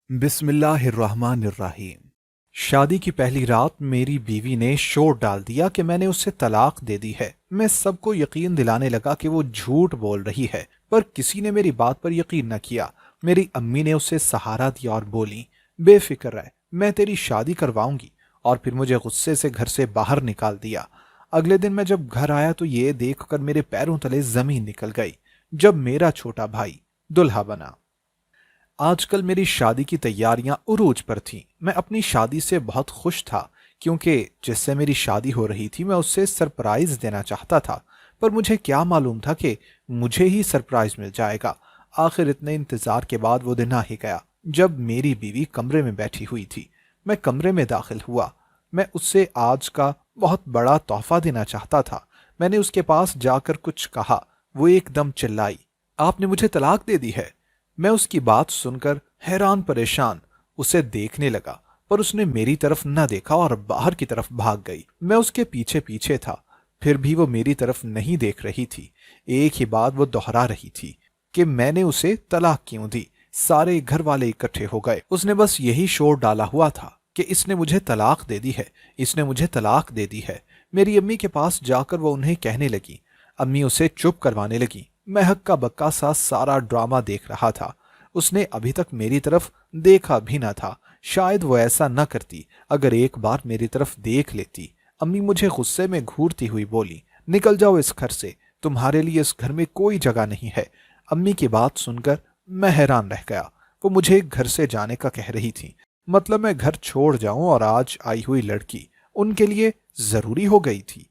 بسم اللہ الرحمن الرحیم۔ شادی کی پہلی رات میری بیوی نے شور ڈال دیا کہ میں نے اسے طلاق دے دی ہے۔ میں سب کو یقین دلانے لگا کہ وہ جھوٹ بول رہی ہے، پر کسی نے میری بات پر یقین نہ کیا۔ میری امی نے اسے سہارا دیا اور بولی، بے فکر رہ، میں تیری شادی کرواؤں گی، اور پھر مجھے غصے سے گھر سے باہر نکال دیا۔ اگلے دن میں جب گھر آیا تو یہ دیکھ کر میرے پیروں تلے زمین نکل گئی جب میرا چھوٹا بھائی دلہا بنا۔ آج کل میری شادی کی تیاریاں عروج پر تھیں۔ میں اپنی شادی سے بہت خوش تھا، کیونکہ جس سے میری شادی ہو رہی تھی میں اسے سرپرائز دینا چاہتا تھا، پر مجھے کیا معلوم تھا کہ مجھے ہی سرپرائز مل جائے گا۔ آخر اتنے انتظار کے بعد وہ دن آ ہی گیا جب میری بیوی کمرے میں بیٹھی ہوئی تھی۔ میں کمرے میں داخل ہوا۔ میں اس سے آج کا بہت بڑا تحفہ دینا چاہتا تھا۔ میں نے اس کے پاس جا کر کچھ کہا، وہ ایک دم چلائی، آپ نے مجھے طلاق دے دی ہے۔ میں اس کی بات سن کر حیران پریشان اسے دیکھنے لگا، پر اس نے میری طرف نہ دیکھا اور باہر کی طرف بھاگ گئی۔ میں اس کے پیچھے پیچھے تھا، پھر بھی وہ میری طرف نہیں دیکھ رہی تھی۔ ایک ہی بات وہ دہرا رہی تھی کہ میں نے اسے طلاق کیوں دی۔ سارے گھر والے اکٹھے ہو گئے۔ اس نے بس یہی شور ڈالا ہوا تھا کہ اس نے مجھے طلاق دے دی ہے، اس نے مجھے طلاق دے دی ہے۔ میری امی کے پاس جا کر وہ انہیں کہنے لگی۔ امی اسے چپ کروانے لگی۔ میں ہکا بکا سا سارا ڈرامہ دیکھ رہا تھا۔ اس نے ابھی تک میری طرف دیکھا بھی نہ تھا۔ شاید وہ ایسا نہ کرتی اگر ایک بار میری طرف دیکھ لیتی۔ امی مجھے غصے میں گھورتی ہوئی بولی، نکل جاؤ اس گھر سے، تمہارے لیے اس گھر میں کوئی جگہ نہیں ہے۔ امی کی بات سن کر میں حیران رہ گیا۔ وہ مجھے گھر سے جانے کا کہہ رہی تھی، مطلب میں گھر چھوڑ جاؤں، اور آج آئی ہوئی لڑکی ان کے لیے ضروری ہو گئی تھی۔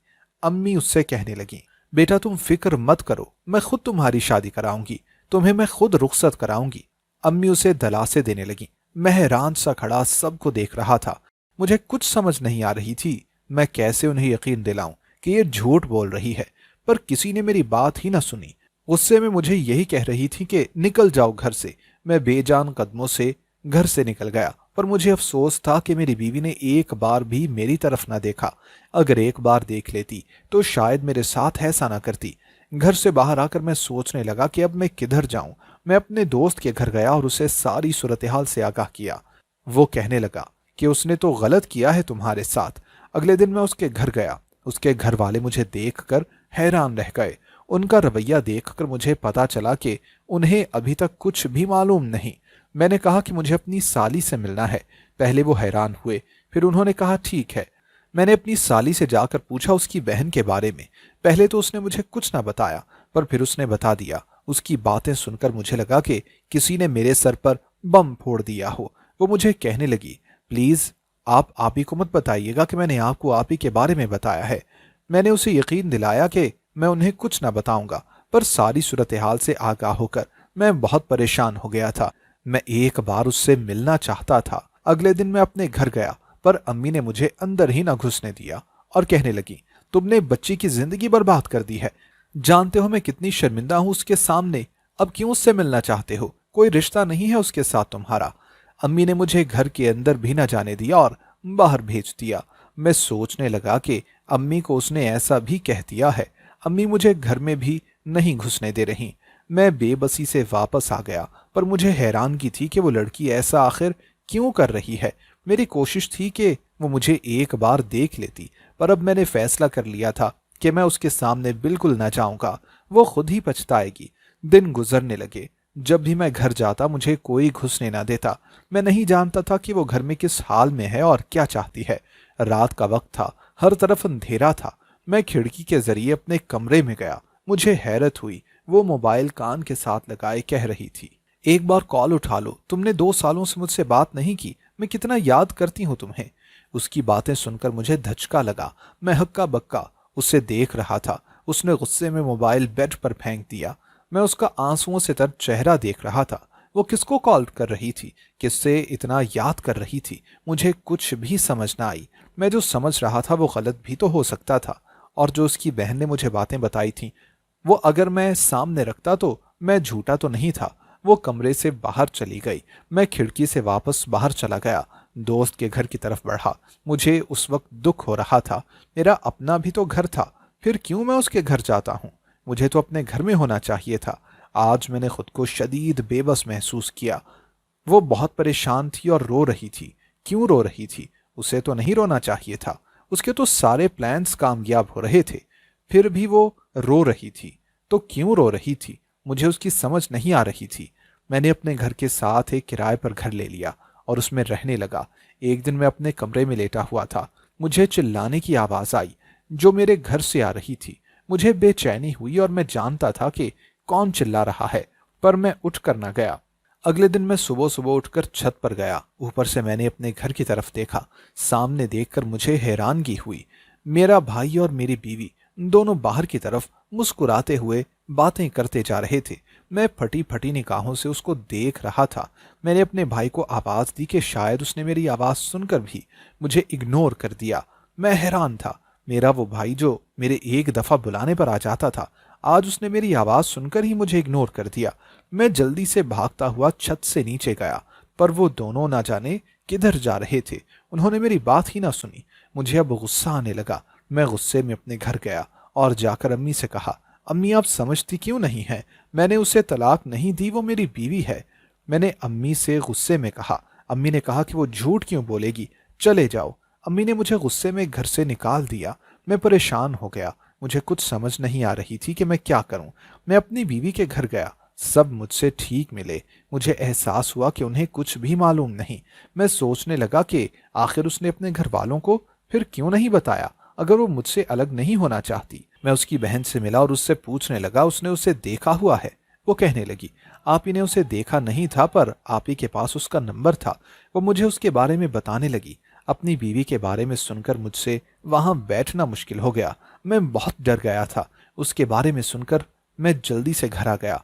امی اس سے کہنے لگی، بیٹا تم فکر مت کرو، میں خود تمہاری شادی کراؤں گی، تمہیں میں خود رخصت کراؤں گی۔ امی اسے دلاسے دینے لگی۔ میں حیران سا کھڑا سب کو دیکھ رہا تھا۔ مجھے کچھ سمجھ نہیں آ رہی تھی میں کیسے انہیں یقین دلاؤں کہ یہ جھوٹ بول رہی ہے، پر کسی نے میری بات ہی نہ سنی۔ غصے میں مجھے یہی کہہ رہی تھی کہ نکل جاؤ گھر سے۔ میں بے جان قدموں سے گھر سے نکل گیا، پر مجھے افسوس تھا کہ میری بیوی نے ایک بار بھی میری طرف نہ دیکھا۔ اگر ایک بار دیکھ لیتی تو شاید میرے ساتھ ایسا نہ کرتی۔ گھر سے باہر آ کر میں سوچنے لگا کہ اب میں کدھر جاؤں۔ میں اپنے دوست کے گھر گیا اور اسے ساری صورتحال سے آگاہ کیا۔ وہ کہنے لگا کہ اس نے تو غلط کیا ہے تمہارے ساتھ۔ اگلے دن میں اس کے گھر گیا۔ اس کے گھر والے مجھے دیکھ کر حیران رہ گئے۔ ان کا رویہ دیکھ کر مجھے پتا چلا کہ انہیں ابھی تک کچھ بھی معلوم نہیں۔ میں نے کہا کہ مجھے اپنی سالی سے ملنا ہے۔ پہلے وہ حیران ہوئے، پھر انہوں نے کہا ٹھیک ہے۔ میں نے اپنی سالی سے جا کر پوچھا اس کی بہن کے بارے میں۔ پہلے تو اس نے مجھے کچھ نہ بتایا، پر پھر اس نے بتا دیا۔ اس کی باتیں سن کر مجھے لگا کہ کسی نے میرے سر پر بم پھوڑ دیا ہو۔ وہ مجھے کہنے لگی، پلیز آپ آپی کو مت بتائیے گا کہ میں نے آپ کو آپی کے بارے میں بتایا ہے۔ میں نے اسے یقین دلایا کہ میں انہیں کچھ نہ بتاؤں گا، پر ساری صورتحال سے آگاہ ہو کر میں بہت پریشان ہو گیا تھا۔ میں ایک بار اس سے ملنا چاہتا تھا۔ اگلے دن میں اپنے گھر گیا، پر امی نے مجھے اندر ہی نہ گھسنے دیا اور کہنے لگی، تم نے بچی کی زندگی برباد کر دی ہے۔ جانتے ہو میں کتنی شرمندہ ہوں اس کے سامنے، اب کیوں اس سے ملنا چاہتے ہو؟ کوئی رشتہ نہیں ہے اس کے ساتھ تمہارا۔ امی نے مجھے گھر کے اندر بھی نہ جانے دیا اور باہر بھیج دیا۔ میں سوچنے لگا کہ امی کو اس نے ایسا بھی کہہ دیا ہے۔ امی مجھے گھر میں بھی نہیں گھسنے دے رہی۔ میں بے بسی سے واپس آ گیا، پر مجھے حیرانگی تھی کہ وہ لڑکی ایسا آخر کیوں کر رہی ہے۔ میری کوشش تھی کہ وہ مجھے ایک بار دیکھ لیتی، پر اب میں نے فیصلہ کر لیا تھا کہ میں اس کے سامنے بالکل نہ جاؤں گا۔ وہ خود ہی پچھتائے گی۔ دن گزرنے لگے۔ جب بھی میں گھر جاتا مجھے کوئی گھسنے نہ دیتا۔ میں نہیں جانتا تھا کہ وہ گھر میں کس حال میں ہے اور کیا چاہتی ہے۔ رات کا وقت تھا، ہر طرف اندھیرا تھا۔ میں کھڑکی کے ذریعے اپنے کمرے میں گیا۔ مجھے حیرت ہوئی، وہ موبائل کان کے ساتھ لگائے کہہ رہی تھی، ایک بار کال اٹھا لو، تم نے 2 سالوں سے مجھ سے بات نہیں کی، میں کتنا یاد کرتی ہوں تمہیں۔ اس کی باتیں سن کر مجھے دھچکا لگا۔ میں ہکا بکا اسے دیکھ رہا تھا۔ اس نے غصے میں موبائل بیڈ پر پھینک دیا۔ میں اس کا آنسوؤں سے تر چہرہ دیکھ رہا تھا۔ وہ کس کو کال کر رہی تھی، کس سے اتنا یاد کر رہی تھی، مجھے کچھ بھی سمجھ نہ آئی۔ میں جو سمجھ رہا تھا وہ غلط بھی تو ہو سکتا تھا، اور جو اس کی بہن نے مجھے باتیں بتائی تھیں وہ اگر میں سامنے رکھتا تو میں جھوٹا تو نہیں تھا۔ وہ کمرے سے باہر چلی گئی۔ میں کھڑکی سے واپس باہر چلا گیا، دوست کے گھر کی طرف بڑھا۔ مجھے اس وقت دکھ ہو رہا تھا، میرا اپنا بھی تو گھر تھا، پھر کیوں میں اس کے گھر جاتا ہوں؟ مجھے تو اپنے گھر میں ہونا چاہیے تھا۔ آج میں نے خود کو شدید بے بس محسوس کیا۔ وہ بہت پریشان تھی اور رو رہی تھی۔ کیوں رو رہی تھی؟ اسے تو نہیں رونا چاہیے تھا، اس کے تو سارے پلانز کامیاب ہو رہے تھے، پھر بھی وہ رو رہی تھی۔ تو کیوں رو رہی تھی؟ مجھے اس کی سمجھ نہیں آ رہی تھی۔ میں نے اپنے گھر کے ساتھ ایک کرائے پر گھر لے لیا اور اس میں رہنے لگا۔ ایک دن میں اپنے کمرے میں لیٹا ہوا تھا، مجھے چلانے کی آواز آئی جو میرے گھر سے آ رہی تھی۔ مجھے بے چینی ہوئی اور میں جانتا تھا کہ کون چلا رہا ہے، پر میں اٹھ کر نہ گیا۔ اگلے دن میں صبح صبح اٹھ کر چھت پر گیا۔ اوپر سے میں نے اپنے گھر کی طرف دیکھا۔ سامنے دیکھ کر مجھے حیرانگی ہوئی۔ میرا بھائی اور میری بیوی دونوں باہر کی طرف مسکراتے ہوئے باتیں کرتے جا رہے تھے۔ میں پھٹی پھٹی نگاہوں سے اس کو دیکھ رہا تھا۔ میں نے اپنے بھائی کو آواز دی کہ شاید اس نے میری آواز سن کر بھی مجھے اگنور کر دیا۔ میں حیران تھا، میرا وہ بھائی جو میرے ایک دفعہ بلانے پر آ جاتا تھا، آج اس نے میری آواز سن کر ہی مجھے اگنور کر دیا۔ میں جلدی سے بھاگتا ہوا چھت سے نیچے گیا، پر وہ دونوں نہ جانے کدھر جا رہے تھے۔ انہوں نے میری بات ہی نہ سنی۔ مجھے اب غصہ آنے لگا۔ میں غصے میں اپنے گھر گیا اور جا کر امی سے کہا، امی آپ سمجھتی کیوں نہیں ہیں؟ میں نے اسے طلاق نہیں دی، وہ میری بیوی ہے۔ میں نے امی سے غصے میں کہا۔ امی نے کہا کہ وہ جھوٹ کیوں بولے گی، چلے جاؤ۔ امی نے مجھے غصے میں گھر سے نکال دیا۔ میں پریشان ہو گیا، مجھے کچھ سمجھ نہیں آ رہی تھی کہ میں کیا کروں۔ میں اپنی بیوی کے گھر گیا، سب مجھ سے ٹھیک ملے۔ مجھے احساس ہوا کہ انہیں کچھ بھی معلوم نہیں۔ میں سوچنے لگا کہ آخر اس نے اپنے گھر والوں کو پھر کیوں نہیں بتایا اگر وہ مجھ سے الگ نہیں ہونا چاہتی۔ میں اس کی بہن سے ملا اور اس سے پوچھنے لگا اس نے اسے دیکھا ہوا ہے۔ وہ کہنے لگی، آپ ہی نے اسے دیکھا نہیں تھا، پر آپ ہی کے پاس اس کا نمبر تھا۔ وہ مجھے اس کے بارے میں بتانے لگی۔ اپنی بیوی کے بارے میں سن کر مجھ سے وہاں بیٹھنا مشکل ہو گیا۔ میں بہت ڈر گیا تھا۔ اس کے بارے میں سن کر میں جلدی سے گھر آ گیا۔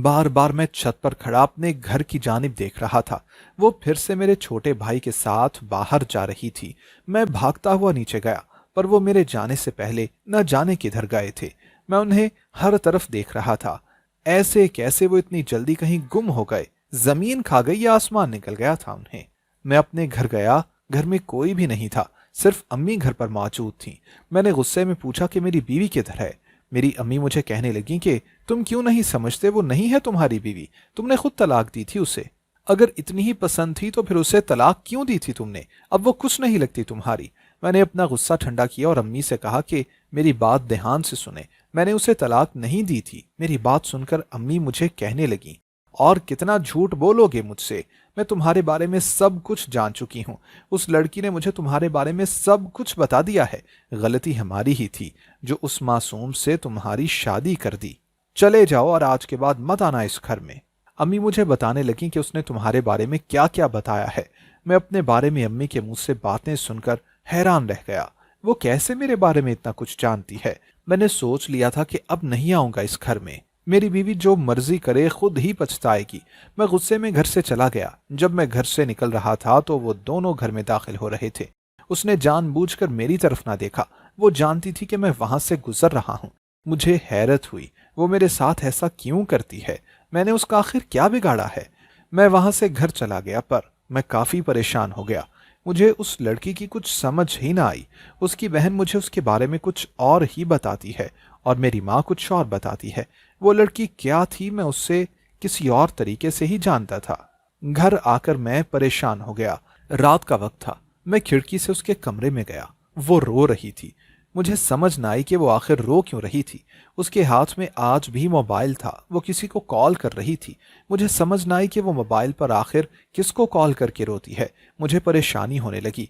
بار بار میں چھت پر کھڑا اپنے گھر کی جانب دیکھ رہا تھا۔ وہ پھر سے میرے چھوٹے بھائی کے ساتھ باہر جا رہی تھی۔ میں بھاگتا ہوا نیچے گیا، پر وہ میرے جانے سے پہلے نہ جانے کدھر گئے تھے۔ میں انہیں ہر طرف دیکھ رہا تھا۔ ایسے کیسے وہ اتنی جلدی کہیں گم ہو گئے؟ زمین کھا گئی یا آسمان نکل گیا تھا انہیں؟ میں اپنے گھر گیا، گھر میں کوئی بھی نہیں تھا، صرف امی گھر پر موجود تھیں۔ میں نے غصے میں پوچھا کہ میری بیوی کدھر ہے؟ میری امی مجھے کہنے لگیں کہ تم کیوں نہیں سمجھتے، وہ نہیں ہے تمہاری بیوی، تم نے خود طلاق دی تھی اسے۔ اگر اتنی ہی پسند تھی تو پھر اسے طلاق کیوں دی تھی تم نے؟ اب وہ کچھ نہیں لگتی تمہاری۔ میں نے اپنا غصہ ٹھنڈا کیا اور امی سے کہا کہ میری بات دھیان سے سنیں، میں نے اسے طلاق نہیں دی تھی۔ میری بات سن کر امی مجھے کہنے لگیں، اور کتنا جھوٹ بولو گے مجھ سے؟ میں تمہارے بارے میں سب کچھ جان چکی ہوں۔ اس لڑکی نے مجھے تمہارے بارے میں سب کچھ بتا دیا ہے۔ غلطی ہماری ہی تھی جو اس معصوم سے تمہاری شادی کر دی۔ چلے جاؤ اور آج کے بعد مت آنا اس گھر میں۔ امی مجھے بتانے لگیں کہ اس نے تمہارے بارے میں کیا کیا بتایا ہے۔ میں اپنے بارے میں امی کے منہ سے باتیں سن کر حیران رہ گیا۔ وہ کیسے میرے بارے میں اتنا کچھ جانتی ہے؟ میں نے سوچ لیا تھا کہ اب نہیں آؤں گا اس گھر میں۔ میری بیوی جو مرضی کرے خود ہی پچھتائے گی۔ میں غصے میں گھر سے چلا گیا۔ جب میں گھر سے نکل رہا تھا تو وہ دونوں گھر میں داخل ہو رہے تھے۔ اس نے جان بوجھ کر میری طرف نہ دیکھا۔ وہ جانتی تھی کہ میں وہاں سے گزر رہا ہوں۔ مجھے حیرت ہوئی، وہ میرے ساتھ ایسا کیوں کرتی ہے؟ میں نے اس کا آخر کیا بگاڑا ہے؟ میں وہاں سے گھر چلا گیا، پر میں کافی پریشان ہو گیا۔ مجھے اس لڑکی کی کچھ سمجھ ہی نہ آئی۔ اس کی بہن مجھے اس کے بارے میں کچھ اور ہی بتاتی ہے اور میری ماں کچھ اور بتاتی ہے۔ وہ لڑکی کیا تھی میں اس سے کسی اور طریقے سے ہی جانتا تھا۔ گھر آ کر میں پریشان ہو گیا۔ رات کا وقت تھا۔ میں کھڑکی سے اس کے کمرے میں گیا۔ وہ رو رہی تھی۔ مجھے سمجھ نہ آئی کہ وہ آخر رو کیوں رہی تھی۔ اس کے ہاتھ میں آج بھی موبائل تھا، وہ کسی کو کال کر رہی تھی۔ مجھے سمجھ نہ آئی کہ وہ موبائل پر آخر کس کو کال کر کے روتی ہے۔ مجھے پریشانی ہونے لگی۔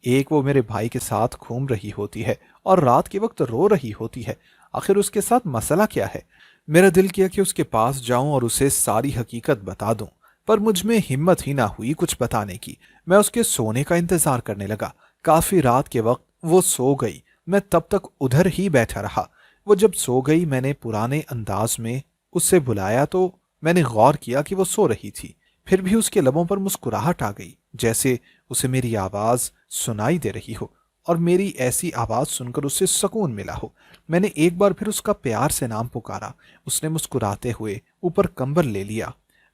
ایک وہ میرے بھائی کے ساتھ گھوم رہی ہوتی ہے اور رات کے وقت رو رہی ہوتی ہے۔ آخر اس کے ساتھ مسئلہ کیا ہے؟ میرا دل کیا کہ اس کے پاس جاؤں اور اسے ساری حقیقت بتا دوں، پر مجھ میں ہمت ہی نہ ہوئی کچھ بتانے کی۔ میں اس کے سونے کا انتظار کرنے لگا۔ کافی رات کے وقت وہ سو گئی۔ میں تب تک ادھر ہی بیٹھا رہا۔ وہ جب سو گئی میں نے پرانے انداز میں اس سے بلایا تو میں نے غور کیا کہ وہ سو رہی تھی۔ پھر بھی اس کے لبوں پر مسکراہٹ آ گئی، جیسے اسے میری آواز سنائی دے رہی ہو، اور میری ایسی آواز سن کر اسے سکون ملا ہو۔ میں نے ایک بار پھر اس کا پیار سے نام پکارا۔ اس نے مسکراتے ہوئے اوپر کمبل لے لیا۔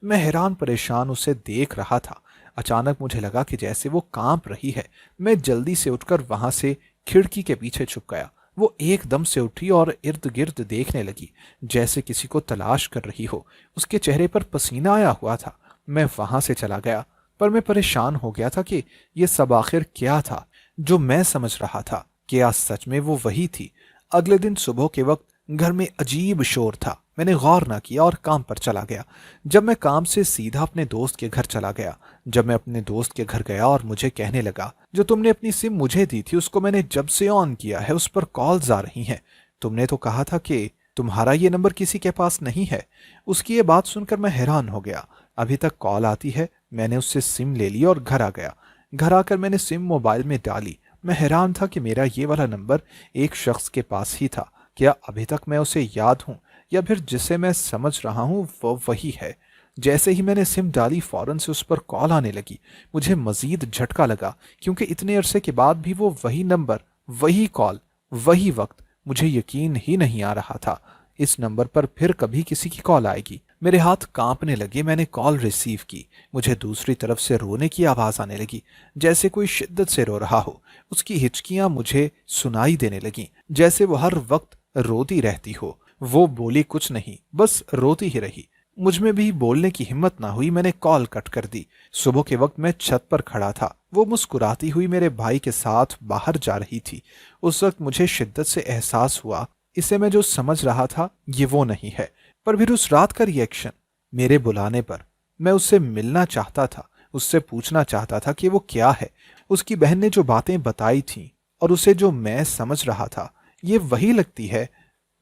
میں حیران پریشان اسے دیکھ رہا تھا۔ اچانک مجھے لگا کہ جیسے وہ کانپ رہی ہے۔ میں جلدی سے اٹھ کر وہاں سے کھڑکی کے پیچھے چھپ گیا۔ وہ ایک دم سے اٹھی اور ارد گرد دیکھنے لگی، جیسے کسی کو تلاش کر رہی ہو۔ اس کے چہرے پر پسینہ آیا ہوا تھا۔ میں وہاں سے چلا گیا، پر میں پریشان ہو گیا تھا کہ یہ سب آخر کیا تھا جو میں سمجھ رہا تھا۔ کیا سچ میں وہ وہی تھی؟ اگلے دن صبح کے وقت گھر میں عجیب شور تھا۔ میں نے غور نہ کیا اور کام پر چلا گیا۔ جب میں کام سے سیدھا اپنے دوست کے گھر چلا گیا، جب میں اپنے دوست کے گھر گیا اور مجھے کہنے لگا، جو تم نے اپنی سم مجھے دی تھی اس کو میں نے جب سے آن کیا ہے اس پر کالز آ رہی ہیں۔ تم نے تو کہا تھا کہ تمہارا یہ نمبر کسی کے پاس نہیں ہے۔ اس کی یہ بات سن کر میں حیران ہو گیا۔ ابھی تک کال آتی ہے۔ میں نے اس سے سم لے لی اور گھر آ گیا۔ گھر آ کر میں نے سم موبائل میں ڈالی۔ میں حیران تھا کہ میرا یہ والا نمبر ایک شخص کے پاس ہی تھا۔ کیا ابھی تک میں اسے یاد ہوں، یا پھر جسے میں سمجھ رہا ہوں وہ وہی ہے؟ جیسے ہی میں نے سم ڈالی فوراً سے اس پر کال آنے لگی۔ مجھے مزید جھٹکا لگا، کیونکہ اتنے عرصے کے بعد بھی وہ وہی نمبر، وہی کال، وہی وقت۔ مجھے یقین ہی نہیں آ رہا تھا اس نمبر پر پھر کبھی کسی کی کال آئے گی۔ میرے ہاتھ کانپنے لگے۔ میں نے کال ریسیو کی۔ مجھے دوسری طرف سے رونے کی آواز آنے لگی، جیسے کوئی شدت سے رو رہا ہو۔ اس کی ہچکیاں مجھے سنائی دینے لگیں، جیسے وہ ہر وقت روتی رہتی ہو۔ وہ بولی کچھ نہیں، بس روتی ہی رہی۔ مجھ میں بھی بولنے کی ہمت نہ ہوئی۔ میں نے کال کٹ کر دی۔ صبح کے وقت میں چھت پر کھڑا تھا۔ وہ مسکراتی ہوئی میرے بھائی کے ساتھ باہر جا رہی تھی۔ اس وقت مجھے شدت سے احساس ہوا اسے میں جو سمجھ رہا تھا یہ وہ نہیں ہے۔ پر پھر اس رات کا ری ایکشن، میرے بلانے پر میں اس سے ملنا چاہتا تھا، اس سے پوچھنا چاہتا تھا کہ وہ کیا ہے۔ اس کی بہن نے جو باتیں بتائی تھیں اور اسے جو میں سمجھ رہا تھا یہ وہی لگتی ہے،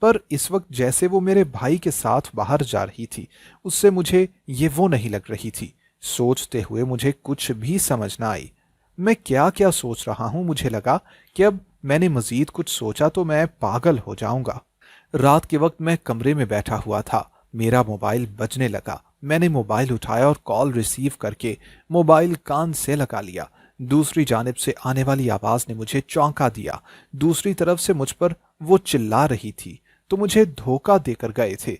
پر اس وقت جیسے وہ میرے بھائی کے ساتھ باہر جا رہی تھی، اس سے مجھے یہ وہ نہیں لگ رہی تھی۔ سوچتے ہوئے مجھے کچھ بھی سمجھ نہ آئی۔ میں کیا کیا سوچ رہا ہوں؟ مجھے لگا کہ اب میں نے مزید کچھ سوچا تو میں پاگل ہو جاؤں گا۔ رات کے وقت میں کمرے میں بیٹھا ہوا تھا۔ میرا موبائل بجنے لگا۔ میں نے موبائل اٹھایا اور کال ریسیو کر کے موبائل کان سے لگا لیا۔ دوسری جانب سے آنے والی آواز نے مجھے چونکا دیا۔ دوسری طرف سے مجھ پر وہ چلا رہی تھی، تو مجھے دھوکہ دے کر گئے تھے۔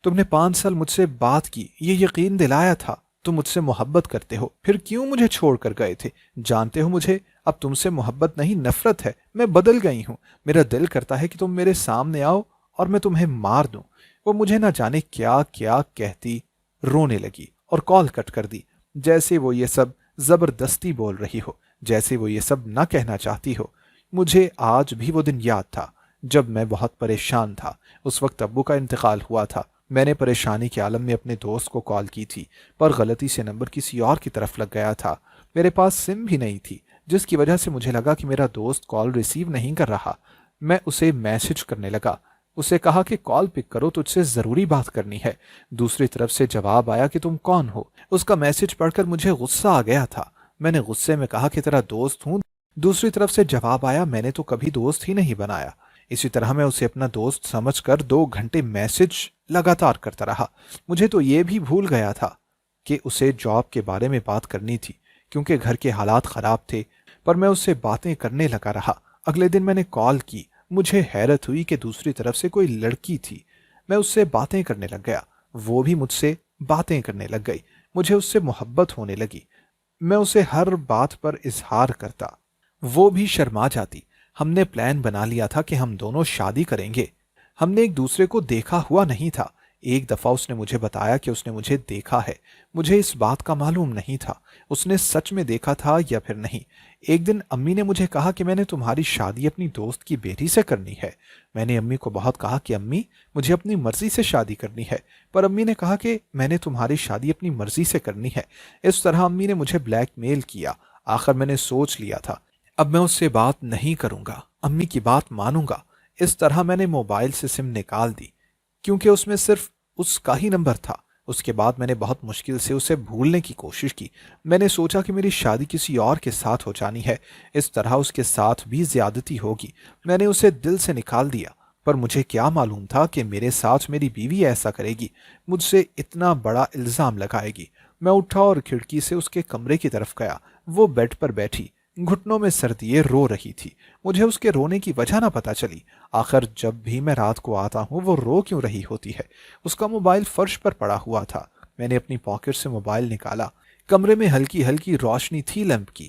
تم نے 5 سال مجھ سے بات کی، یہ یقین دلایا تھا تم مجھ سے محبت کرتے ہو، پھر کیوں مجھے چھوڑ کر گئے تھے؟ جانتے ہو مجھے اب تم سے محبت نہیں نفرت ہے۔ میں بدل گئی ہوں۔ میرا دل کرتا ہے کہ تم میرے سامنے آؤ اور میں تمہیں مار دوں۔ وہ مجھے نہ جانے کیا کیا کہتی رونے لگی اور کال کٹ کر دی، جیسے وہ یہ سب زبردستی بول رہی ہو، جیسے وہ یہ سب نہ کہنا چاہتی ہو۔ مجھے آج بھی وہ دن یاد تھا جب میں بہت پریشان تھا۔ اس وقت ابو کا انتقال ہوا تھا۔ میں نے پریشانی کے عالم میں اپنے دوست کو کال کی تھی، پر غلطی سے نمبر کسی اور کی طرف لگ گیا تھا۔ میرے پاس سم بھی نہیں تھی، جس کی وجہ سے مجھے لگا کہ میرا دوست کال ریسیو نہیں کر رہا۔ میں اسے میسج کرنے لگا، اسے کہا کہ کال پک کرو، تجھ سے ضروری بات کرنی ہے۔ دوسری طرف سے جواب آیا کہ تم کون ہو۔ اس کا میسج پڑھ کر مجھے غصہ آ گیا تھا۔ میں نے غصے میں کہا کہ تیرا دوست ہوں۔ دوسری طرف سے جواب آیا، میں نے تو کبھی دوست ہی نہیں بنایا۔ اسی طرح میں اسے اپنا دوست سمجھ کر 2 گھنٹے میسج لگاتار کرتا رہا۔ مجھے تو یہ بھی بھول گیا تھا کہ اسے جاب کے بارے میں بات کرنی تھی، کیونکہ گھر کے حالات خراب تھے، پر میں اس سے باتیں کرنے لگا رہا۔ اگلے دن میں نے کال کی۔ مجھے حیرت ہوئی کہ دوسری طرف سے کوئی لڑکی تھی۔ میں اس سے باتیں کرنے لگ گیا، وہ بھی مجھ سے باتیں کرنے لگ گئی۔ مجھے اس سے محبت ہونے لگی۔ میں اسے ہر بات پر اظہار کرتا، وہ بھی شرما جاتی۔ ہم نے پلان بنا لیا تھا کہ ہم دونوں شادی کریں گے۔ ہم نے ایک دوسرے کو دیکھا ہوا نہیں تھا۔ ایک دفعہ اس نے مجھے بتایا کہ اس نے مجھے دیکھا ہے۔ مجھے اس بات کا معلوم نہیں تھا اس نے سچ میں دیکھا تھا یا پھر نہیں۔ ایک دن امی نے مجھے کہا کہ میں نے تمہاری شادی اپنی دوست کی بیٹی سے کرنی ہے۔ میں نے امی کو بہت کہا کہ امی مجھے اپنی مرضی سے شادی کرنی ہے، پر امی نے کہا کہ میں نے تمہاری شادی اپنی مرضی سے کرنی ہے۔ اس طرح امی نے مجھے بلیک میل کیا۔ آخر میں نے سوچ لیا تھا اب میں اس سے بات نہیں کروں گا، امی کی بات مانوں گا۔ اس طرح میں نے موبائل سے سم نکال دی، کیونکہ اس میں صرف اس کا ہی نمبر تھا۔ اس کے بعد میں نے بہت مشکل سے اسے بھولنے کی کوشش کی۔ میں نے سوچا کہ میری شادی کسی اور کے ساتھ ہو جانی ہے، اس طرح اس کے ساتھ بھی زیادتی ہوگی۔ میں نے اسے دل سے نکال دیا، پر مجھے کیا معلوم تھا کہ میرے ساتھ میری بیوی ایسا کرے گی، مجھ سے اتنا بڑا الزام لگائے گی۔ میں اٹھا اور کھڑکی سے اس کے کمرے کی طرف گیا۔ وہ بیڈ پر بیٹھی گھٹنوں میں سر دیے رو رہی تھی۔ مجھے اس کے رونے کی وجہ نہ پتا چلی۔ آخر جب بھی میں رات کو آتا ہوں وہ رو کیوں رہی ہوتی ہے؟ اس کا موبائل فرش پر پڑا ہوا تھا۔ میں نے اپنی پاکٹ سے موبائل نکالا۔ کمرے میں ہلکی ہلکی روشنی تھی لیمپ کی۔